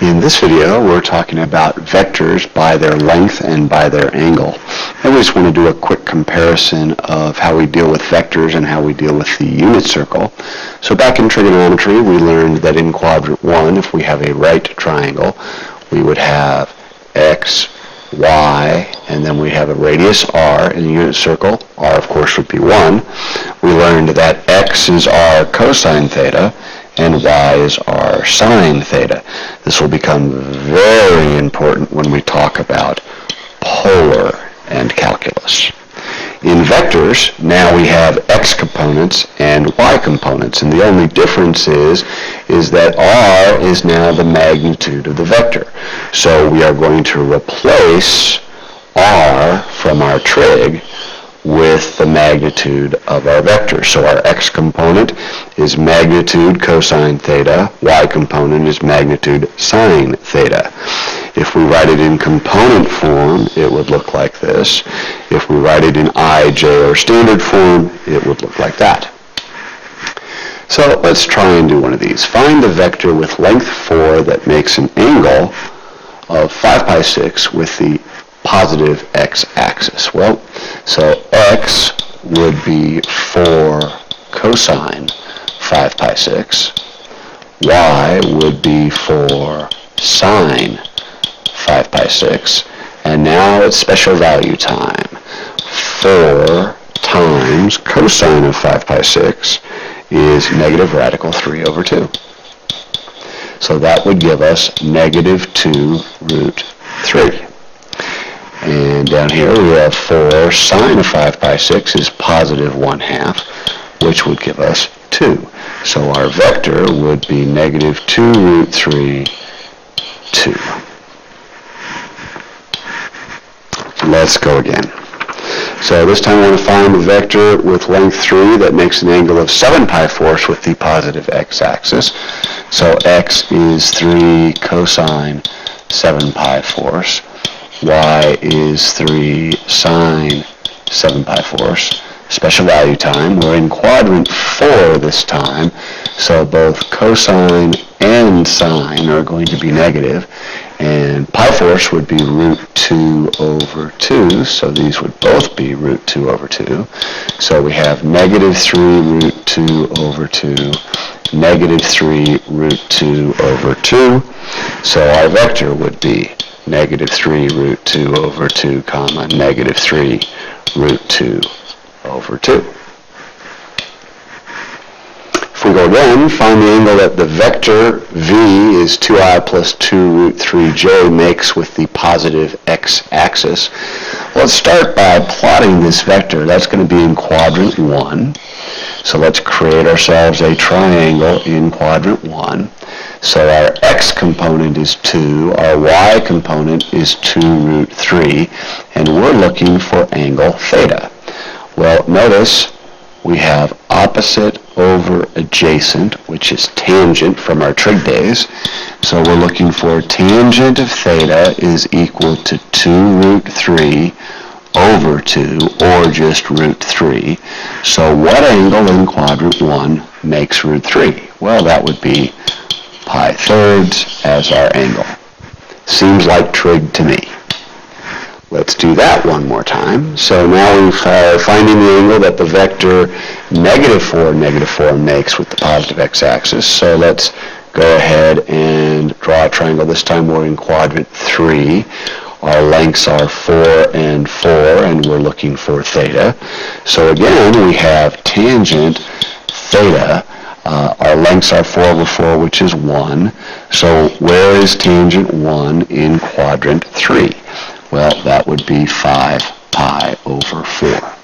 In this video, we're talking about vectors by their length and by their angle. And we just want to do a quick comparison of how we deal with vectors and how we deal with the unit circle. So back in trigonometry, we learned that in quadrant 1, if we have a right triangle, we would have x, y, and then we have a radius r in the unit circle. R, of course, would be 1. We learned that x is r cosine theta, and y is r sine theta. This will become very important when we talk about polar and calculus. In vectors, now we have x components and y components, and the only difference is that r is now the magnitude of the vector. So we are going to replace r from our trig with the magnitude of our vector. So our x component is magnitude cosine theta, y component is magnitude sine theta. If we write it in component form, it would look like this. If we write it in ij or standard form, it would look like that. So let's try and do one of these. Find the vector with length 4 that makes an angle of 5 pi 6 with the positive x-axis. Well, so x would be 4 cosine 5 pi 6. Y would be 4 sine 5 pi 6. And now it's special value time. 4 times cosine of 5 pi 6 is negative radical 3 over 2. So that would give us negative 2 root 3. And down here we have 4 sine of 5 pi 6 is positive 1/2, which would give us 2. So our vector would be negative 2 root 3, 2. Let's go again. So this time I want to find the vector with length 3 that makes an angle of 7 pi 4 with the positive x-axis. So x is 3 cosine 7 pi 4. Y is 3 sine 7 pi 4. Special value time. We're in quadrant 4 this time, so both cosine and sine are going to be negative, and pi 4 would be root 2 over 2, so these would both be root 2 over 2. So we have negative 3 root 2 over 2, negative 3 root 2 over 2, so our vector would be negative 3 root 2 over 2, comma, negative 3 root 2 over 2. If we go again, find the angle that the vector v is 2i plus 2 root 3j makes with the positive x-axis. Let's start by plotting this vector. That's going to be in quadrant 1. So let's create ourselves a triangle in quadrant 1. So our x component is 2, our y component is 2 root 3, and we're looking for angle theta. Well, notice we have opposite over adjacent, which is tangent from our trig days. So we're looking for tangent of theta is equal to 2 root 3 over 2, or just root 3. So what angle in quadrant 1 makes root 3? Well, that would be pi thirds as our angle. Seems like trig to me. Let's do that one more time. So now we're finding the angle that the vector negative 4 makes with the positive x-axis. So let's go ahead and draw a triangle. This time we're in quadrant 3. Our lengths are 4 and 4, and we're looking for theta. So again, we have tangent theta. Our lengths are 4 over 4, which is 1. So where is tangent 1 in quadrant 3? Well, that would be 5 pi over 4.